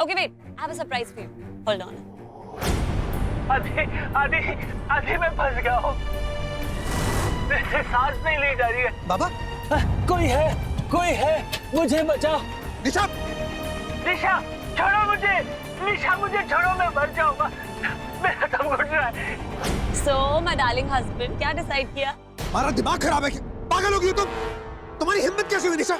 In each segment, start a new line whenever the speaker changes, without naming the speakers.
Okay, wait. I have a surprise for you. Hold on.
आधी आधी आधी मैं फंस गया हूँ। मेरे सांस नहीं ली जा रही है।
बाबा
कोई है, मुझे बचाओ।
निशा,
निशा, छोड़ो मुझे। निशा, मुझे छोड़ो, मैं मर जाऊंगा। मेरा दम घुट रहा है।
So, my darling husband, क्या decide किया?
हमारा दिमाग खराब है क्या? पागल हो गई हो तुम? तुम्हारी हिम्मत कैसे हुई निशा?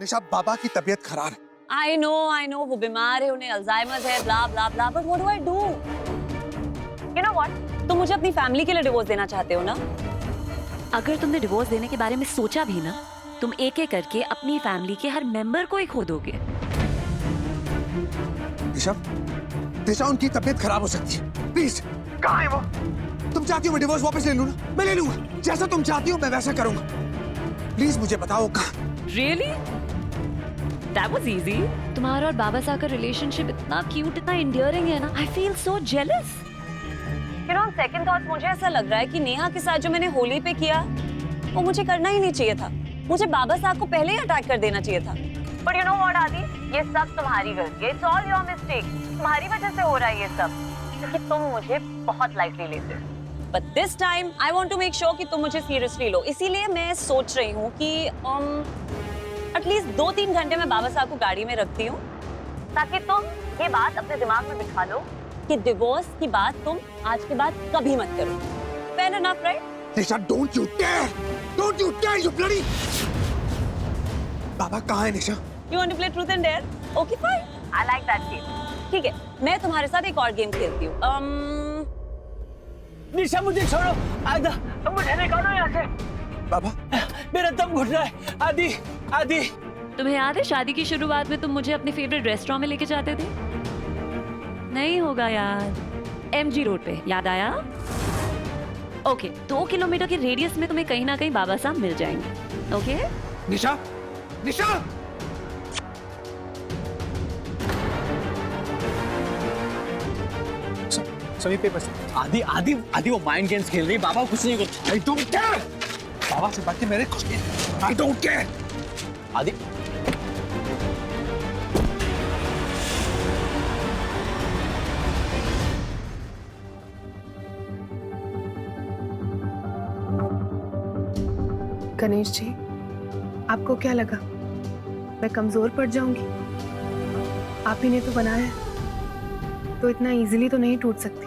निशा, बाबा की तबीयत खराब है।
I know, वो बीमार है, उन्हें अल्जाइमर है, blah blah blah. But what do I do? You know what? तुम मुझे अपनी फैमिली के लिए डिवोर्स देना चाहते हो ना?
अगर तुमने डिवोर्स देने के बारे में सोचा भी ना, तुम एक एक करके अपनी फैमिली के हर मेंबर को ही खो दोगे।
निशा, निशा, उनकी तबीयत खराब हो सकती है। प्लीज,
कहाँ है वो?
तुम चाहती हो मैं डिवोर्स वापस ले लूं ना? मैं ले लूंगा। जैसा तुम चाहती हो मैं वैसा करूंगा। प्लीज मुझे बताओ कहाँ।
Really? That was easy. तुम्हारा और बाबा साहब का रिलेशनशिप इतना क्यूट, इतना endearing है ना। I feel so jealous.
You know, on second thoughts मुझे ऐसा लग रहा है कि नेहा के साथ जो मैंने होली पे किया, वो मुझे करना ही नहीं चाहिए था। मुझे बाबा साहब को पहले ही अटैक कर देना चाहिए था। But you know what, आदि? ये सब तुम्हारी गलती है। It's all your mistake. तुम्हारी वजह से हो रहा है ये सब। क्योंकि तुम मुझे बहुत lightly लेते हो। But this time, I want to make sure कि तुम मुझे seriously लो। इसीलिए मैं सोच रही हूँ कि एटलीस्ट 2-3 घंटे मैं बाबा साहब को गाड़ी में रखती हूँ, ताकि तुम ये बात अपने दिमाग में बिठा लो कि डिवोर्स की बात तुम आज के बाद कभी मत करो। Fair enough, right?
Nisha, don't you dare! Don't you dare, you bloody! बाबा कहाँ है निशा?
You want to play truth and dare? Okay, fine. I like that game. ठीक है, मैं तुम्हारे साथ एक और गेम खेलती हूँ।
निशा, मुझे छोड़ो। आधा, मुझे निकालो यहाँ से।
बाबा,
मेरा दम घुट रहा है। आदि।
तुम्हें याद है शादी की शुरुआत में तुम मुझे अपने फेवरेट रेस्टोरेंट में लेके जाते थे? नहीं होगा याद। MG रोड पे, याद आया? ओके, 2 किलोमीटर के रेडियस में तुम्हें कहीं ना कहीं बाबा साहब मिल जाएंगे। ओके?
निशा, निशा! सभी पेपर्स।
आदि वो माइंड गेम्स खेल रही है। बाबा कुछ नहीं करता।
I don't care! बाबा से बात की मेरे कुछ नहीं। I don't care!
आदि,
गणेश जी, आपको क्या लगा मैं कमजोर पड़ जाऊंगी? आप ही ने तो बनाया है, तो इतना इजीली तो नहीं टूट सकती,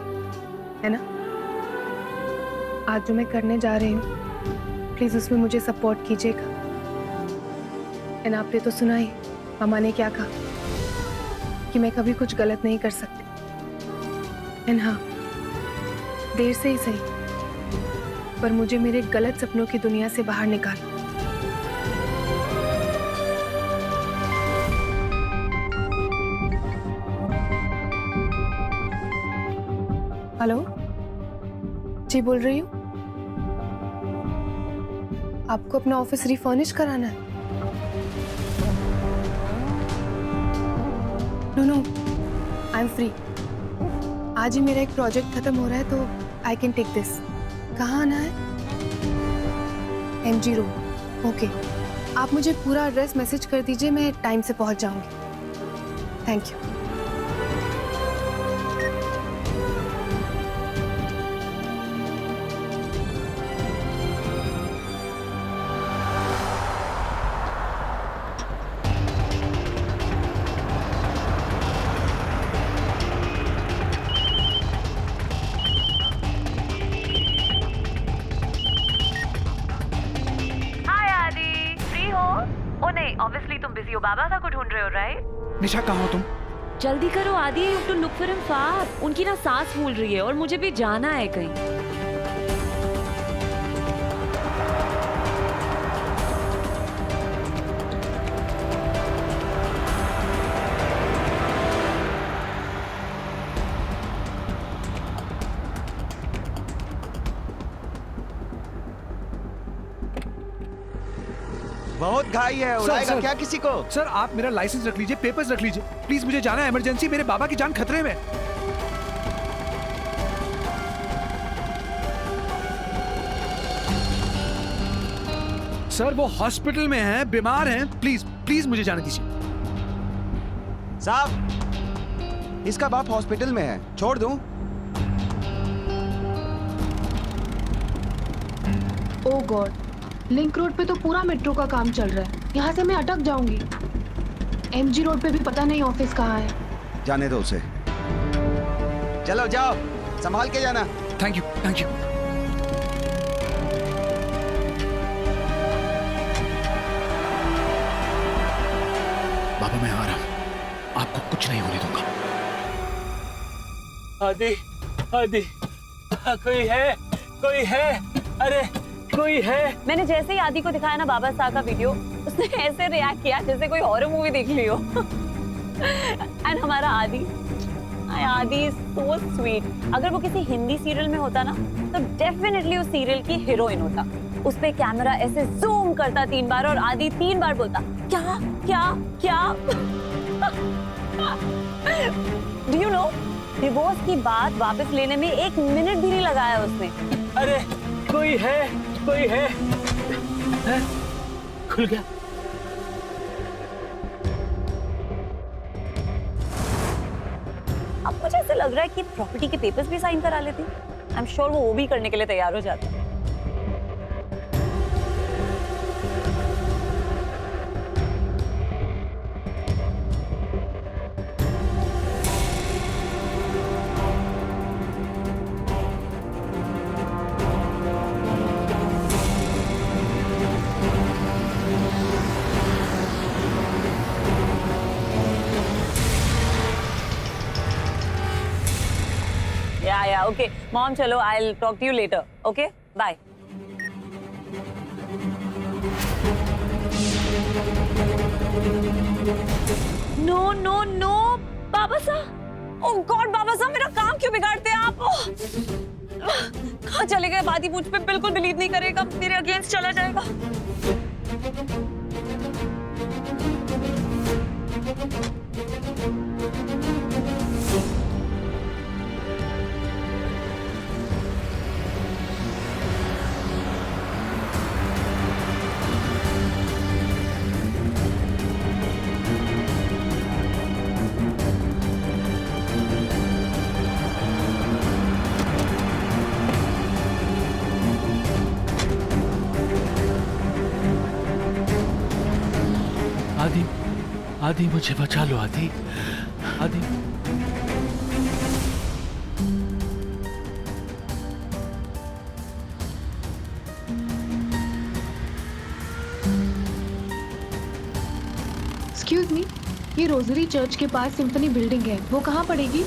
है ना? आज जो मैं करने जा रही हूँ, प्लीज उसमें मुझे सपोर्ट कीजिएगा। एंड आपने तो सुना ही मामा ने क्या कहा कि मैं कभी कुछ गलत नहीं कर सकती। एंड हाँ, देर से ही सही, पर मुझे मेरे गलत सपनों की दुनिया से बाहर निकालो। हेलो जी, बोल रही हूँ। आपको अपना ऑफिस रिफर्निश कराना है? No, I am free. आज ही मेरा एक प्रोजेक्ट खत्म हो रहा है, तो आई कैन टेक दिस। कहाँ आना है? MG road. ओके, आप मुझे पूरा एड्रेस मैसेज कर दीजिए, मैं टाइम से पहुंच जाऊंगी। Thank you.
ऑब्वियसली तुम बिजी हो, बाबा साहब को ढूंढ रहे हो, राइट?
निशा, कहाँ हो तुम?
जल्दी करो Adi, to look for him fast. उनकी ना सांस फूल रही है और मुझे भी जाना है कहीं।
बहुत घाई है, उड़ाएगा क्या किसी को?
सर, आप मेरा लाइसेंस रख लीजिए, पेपर्स रख लीजिए। प्लीज, मुझे जाना है, इमरजेंसी, मेरे बाबा की जान खतरे में। सर, वो हॉस्पिटल में हैं, बीमार हैं। प्लीज प्लीज मुझे जाने दीजिए।
साहब, इसका बाप हॉस्पिटल में है, छोड़ दूं?
ओ गॉड, लिंक रोड पे तो पूरा मेट्रो का काम चल रहा है, यहाँ से मैं अटक जाऊंगी। एमजी रोड पे भी पता नहीं ऑफिस कहाँ है।
जाने दो उसे। चलो जाओ, संभाल के जाना।
Thank you, thank you. बाबा मैं आ रहा हूं, आपको कुछ नहीं होने दूंगा।
आदि, आदि, कोई है, कोई है, अरे कोई है।
मैंने जैसे ही आदि को दिखाया ना बाबा साहब का वीडियो, उसने ऐसे रिएक्ट किया जैसे कोई हॉरर मूवी देख ली हो। एंड हमारा आदि इज सो स्वीट। अगर वो किसी हिंदी सीरियल में होता ना तो डेफिनेटली उस सीरियल की हीरोइन होता। उस पे कैमरा ऐसे जूम करता 3 बार और आदि 3 बार बोलता क्या क्या क्या। डू यू नो, डिवोर्स की बात वापस लेने में 1 मिनट भी नहीं लगाया उसने।
अरे कोई है, कोई है, खुल गया।
अब मुझे ऐसे लग रहा है कि प्रॉपर्टी के पेपर्स भी साइन करा लेती। आई एम श्योर वो भी करने के लिए तैयार हो जाता। Yeah, okay. Mom, chalo, I'll talk to you later. Okay? Bye. No, no, no. बाबा साहब। Oh God, बाबा साहब, मेरा काम क्यों बिगाड़ते हैं आप? कहाँ चले गए? बादी मुझ पे बिल्कुल बिलीव नहीं करेगा, मेरे अगेंस्ट चला जाएगा।
आदि, आदि मुझे बचा लो आदि, आदि।
एक्सक्यूज मी, ये रोजरी चर्च के पास सिम्फनी बिल्डिंग है, वो कहाँ पड़ेगी?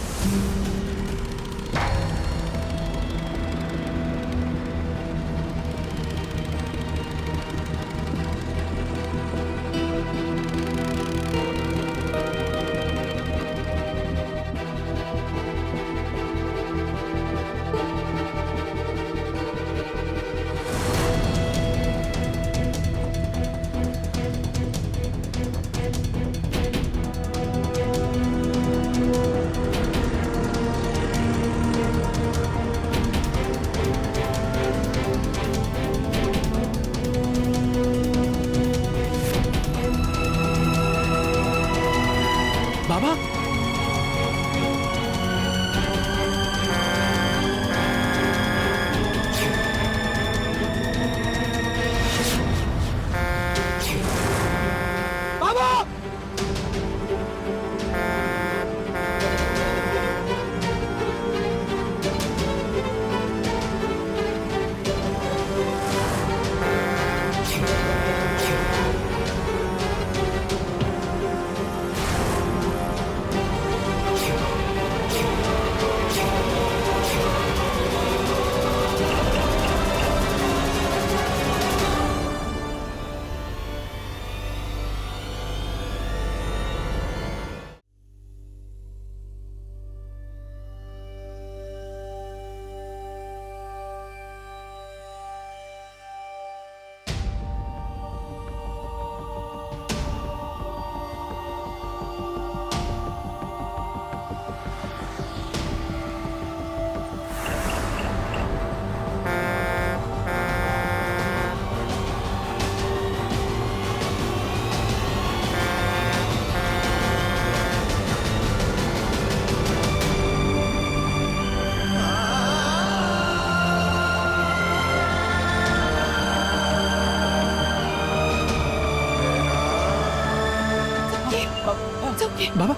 बाबा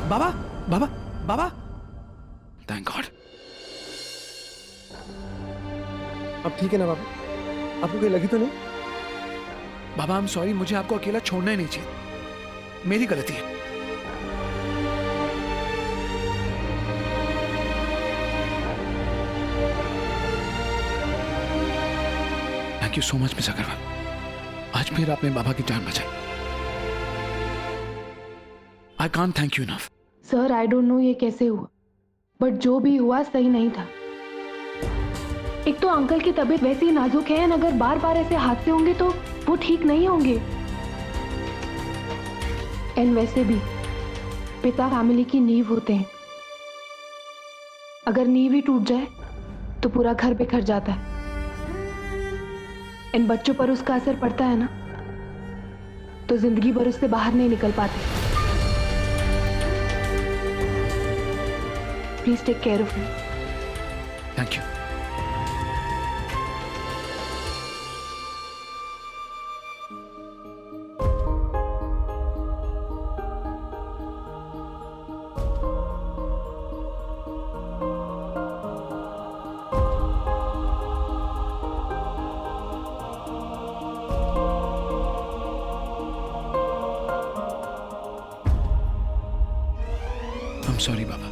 बाबा बाबा बाबा थैंक गॉड।
अब ठीक है ना बाबा? आपको कहीं लगी तो नहीं?
बाबा आई एम सॉरी, मुझे आपको अकेला छोड़ना ही नहीं चाहिए, मेरी गलती है। Thank you so much miss Agrawal, आज फिर आपने बाबा की जान बचाई। I can't thank you enough.
Sir I don't know ये कैसे हुआ, बट जो भी हुआ सही नहीं था। एक तो अंकल की तबीयत वैसे ही नाजुक है, अगर बार बार ऐसे हादसे होंगे तो वो ठीक नहीं होंगे। एंड वैसे भी पिता फैमिली की नींव होते हैं, अगर नींव ही टूट जाए तो पूरा घर बिखर जाता है। इन बच्चों पर उसका असर पड़ता है ना, तो जिंदगी भर उससे बाहर नहीं निकल पाते। Please take care of me.
Thank you. I'm sorry, Baba.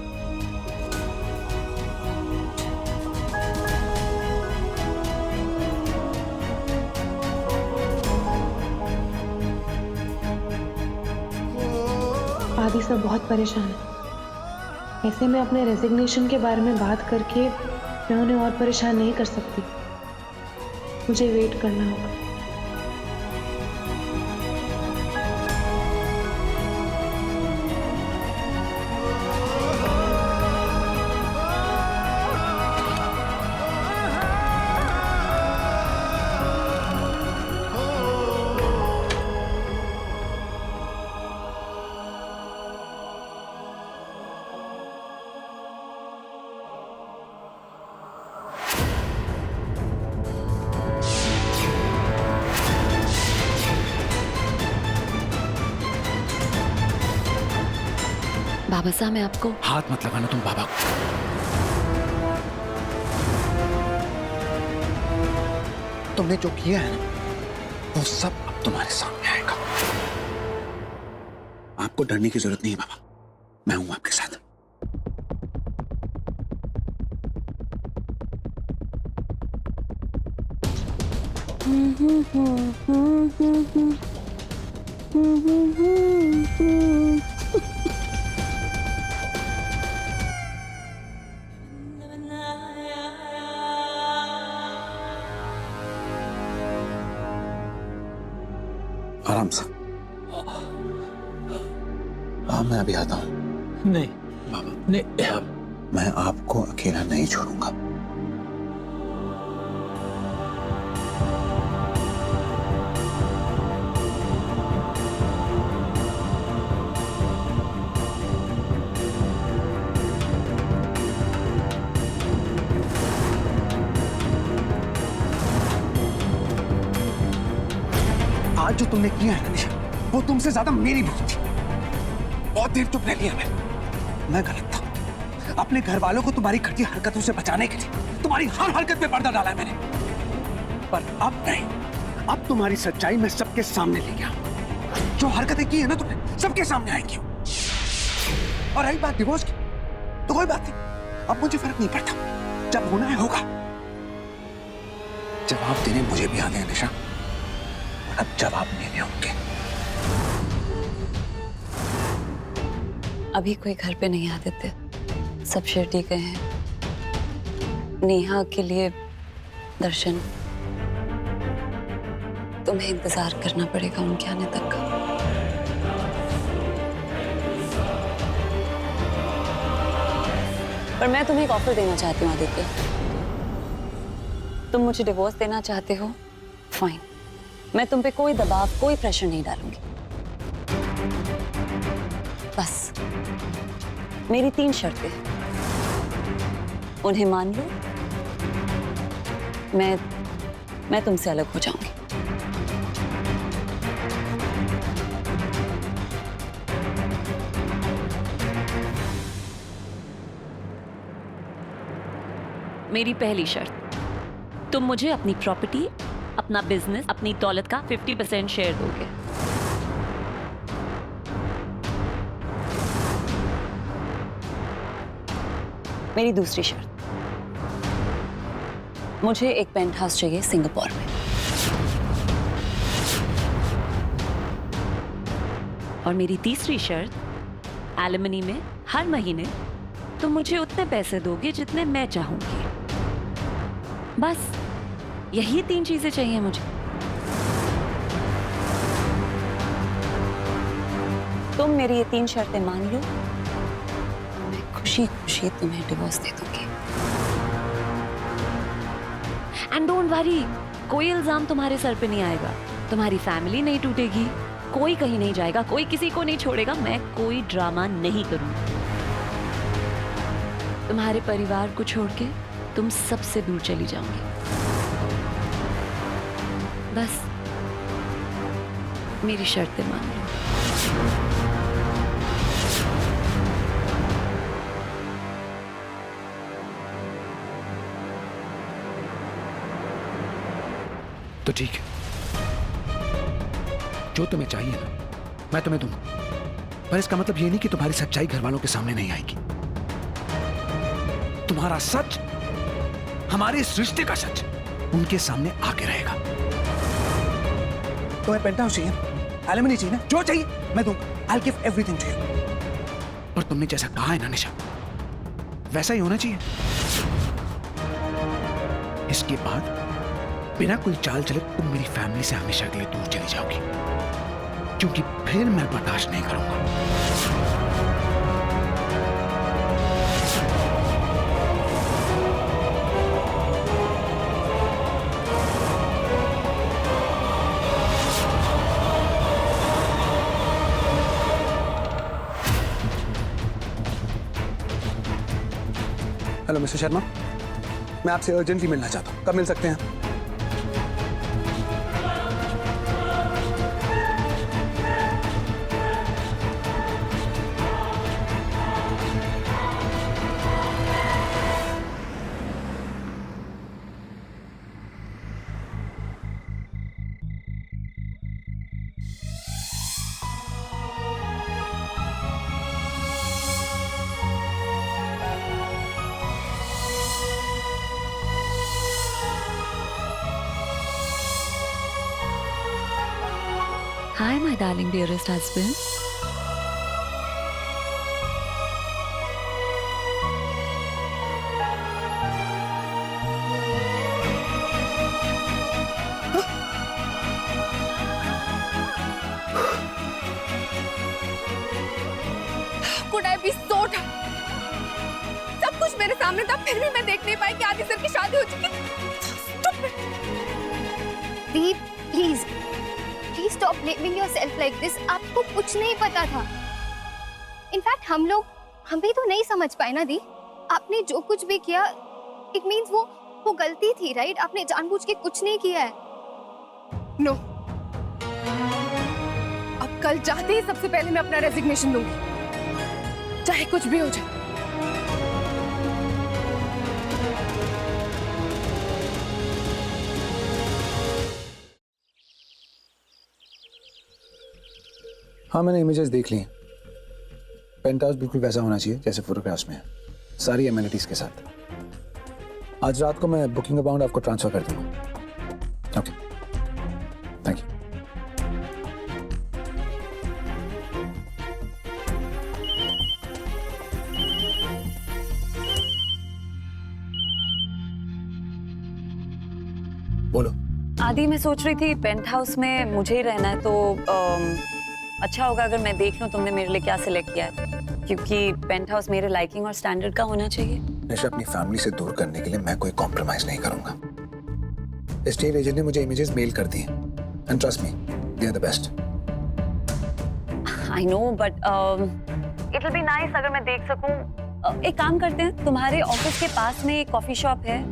आदि सब बहुत परेशान है। ऐसे में अपने रेजिग्नेशन के बारे में बात करके मैं उन्हें और परेशान नहीं कर सकती। मुझे वेट करना होगा।
बाबा साहब मैं आपको
हाथ मत लगाना तुम बाबा को।
तुमने जो किया है ना, वो सब अब तुम्हारे सामने आएगा। आपको डरने की जरूरत नहीं है बाबा, मैं हूं आपके साथ। आराम से। हाँ मैं अभी आता हूँ।
नहीं
बाबा
नहीं,
मैं आपको अकेला नहीं छोड़ूंगा। आज जो तुमने किया है ना निशा, वो तुमसे ज्यादा मेरी भूल थी। बहुत देर चुप रह लिया मैं गलत था। अपने घर वालों को तुम्हारी घटिया हरकतों से बचाने के लिए तुम्हारी हर हरकत पे पर्दा डाला है मैंने, पर अब नहीं। अब तुम्हारी सच्चाई मैं सबके सामने ले गया। जो हरकतें की है ना तुमने, सबके सामने आएंगी। और रही बात डिवोर्स की, तो कोई बात नहीं, अब मुझे फर्क नहीं पड़ता। जब होना है होगा। जवाब देने मुझे भी आते हैं निशा, अब जवाब मेरे होंगे।
अभी कोई घर पे नहीं आदित्य, सब शिरडी गए हैं। नेहा के लिए दर्शन, तुम्हें इंतजार करना पड़ेगा उनके आने तक का। पर मैं तुम्हें एक ऑफर देना चाहती हूँ आदित्य। तुम मुझे डिवोर्स देना चाहते हो, फाइन। मैं तुम पे कोई दबाव, कोई प्रेशर नहीं डालूंगी। बस मेरी 3 शर्तें हैं, उन्हें मान लो, मैं तुमसे अलग हो जाऊंगी।
मेरी पहली शर्त, तुम मुझे अपनी प्रॉपर्टी, अपना बिजनेस, अपनी दौलत का 50% शेयर दोगे।
मेरी दूसरी शर्त, मुझे एक पेंट हाउस चाहिए सिंगापुर में।
और मेरी तीसरी शर्त, एलिमनी में हर महीने तुम मुझे उतने पैसे दोगे जितने मैं चाहूंगी। बस यही 3 चीजें चाहिए मुझे।
तुम मेरी ये 3 शर्तें मान लो, मैं खुशी खुशी तुम्हें डिवोर्स दे दूंगी।
एंड डोंट वरी, कोई इल्जाम तुम्हारे सर पे नहीं आएगा, तुम्हारी फैमिली नहीं टूटेगी, कोई कहीं नहीं जाएगा, कोई किसी को नहीं छोड़ेगा, मैं कोई ड्रामा नहीं करूंगी। तुम्हारे परिवार को छोड़ के तुम सबसे दूर चली जाऊंगी। बस मेरी शर्तें मान लो।
तो ठीक है, जो तुम्हें चाहिए ना मैं तुम्हें दूंगा, पर इसका मतलब ये नहीं कि तुम्हारी सच्चाई घर वालों के सामने नहीं आएगी। तुम्हारा सच, हमारे इस रिश्ते का सच, उनके सामने आके रहेगा।
तुम्हें पेंट हाउस चाहिए, एलिमनी चाहिए ना, जो चाहिए मैं दूंगा। I'll give everything to you।
और तुमने जैसा कहा है ना निशा, वैसा ही होना चाहिए। इसके बाद बिना कोई चाल चले तुम मेरी फैमिली से हमेशा के लिए दूर चली जाओगी, क्योंकि फिर मैं बर्दाश्त नहीं करूंगा।
हेलो मिस्टर शर्मा, मैं आपसे अर्जेंटली मिलना चाहता हूँ, कब मिल सकते हैं?
Hi, my darling dearest husband.
Could I be so tired? सब कुछ मेरे सामने था, फिर भी मैं देख नहीं पाई कि आदि सर की शादी हो चुकी है।
Deep, please stop blaming yourself like this. आपको कुछ नहीं पता था। इनफैक्ट हम भी तो नहीं समझ पाए ना दी। आपने जो कुछ भी किया, इट मींस वो गलती थी, राइट? आपने जानबूझ के कुछ नहीं किया है।
नो, अब कल जाते ही सबसे पहले मैं अपना रेजिग्नेशन दूंगी, चाहे कुछ भी हो जाए।
हाँ, मैंने इमेजेस देख ली हैं। पेंट हाउस बिल्कुल वैसा होना चाहिए जैसे फोटोग्राफ्स में है, सारी एमिनिटीज के साथ। आज रात को मैं बुकिंग अमाउंट आपको ट्रांसफर कर दूंगा। Okay, thank you. बोलो।
आदि, मैं सोच रही थी पेंट हाउस में मुझे ही रहना है, तो अच्छा होगा अगर मैं देख लूं तुमने मेरे लिए क्या सिलेक्ट किया है, क्योंकि पेंट हाउस मेरे लाइकिंग और स्टैंडर्ड का होना चाहिए।
निशा, अपनी फैमिली से दूर करने के लिए मैं कोई कॉम्प्रोमाइज नहीं करूंगा। स्टेट एजेंट ने मुझे इमेजेस मेल कर दिए, and trust me, they are the best.
I know, but it will be nice अगर मैं देख सकूं। एक काम करते हैं, तुम्हारे ऑफिस के पास में एक कॉफी शॉप है,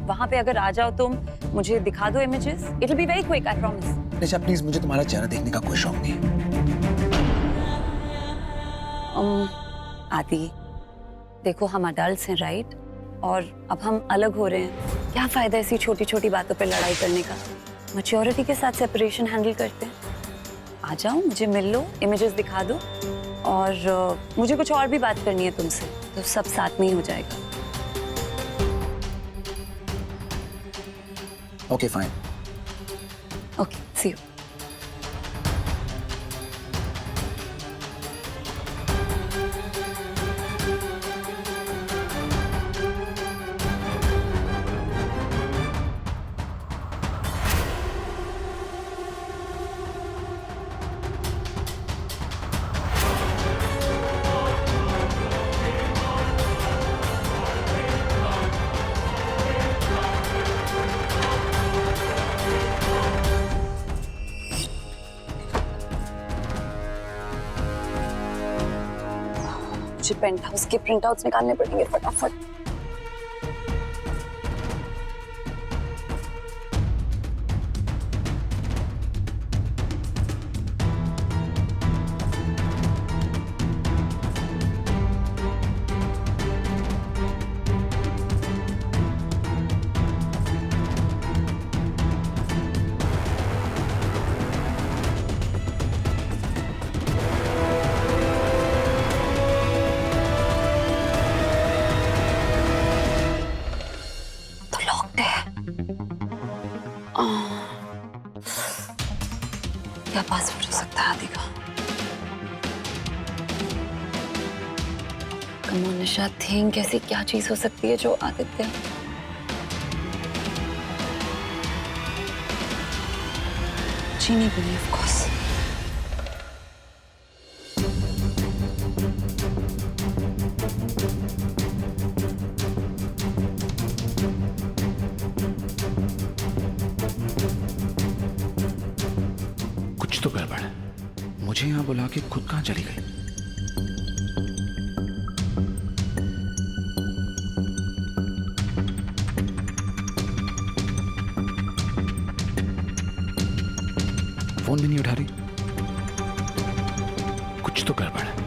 वहां पे अगर आ जाओ तुम, मुझे दिखा दो images. It will be very quick, I promise.
Nisha please, मुझे तुम्हारा चेहरा देखने का कोई शौक नहीं है।
आदि, देखो हम अडल्ट्स हैं, राइट? और अब हम अलग हो रहे हैं, क्या फायदा ऐसी छोटी छोटी बातों पे लड़ाई करने का। मैच्योरिटी के साथ सेपरेशन हैंडल करते हैं। आ जाओ, मुझे मिल लो, इमेजेस दिखा दो, और मुझे कुछ और भी बात करनी है तुमसे, तो सब साथ में ही हो जाएगा।
Okay fine.
Okay, see you. मुझे पेंट हाउस के प्रिंट आउट्स निकालने पड़ेंगे फटाफट। क्या पासवर्ड हो सकता है आदि का? कम ऑन निशा, थिंक ऐसी क्या चीज हो सकती है जो आदित्य। चीनी भी ऑफ कोर्स।
कुछ तो गड़बड़ है। मुझे यहाँ बुला के खुद कहाँ चली गई? फोन भी नहीं उठा रही। कुछ तो गड़बड़ है।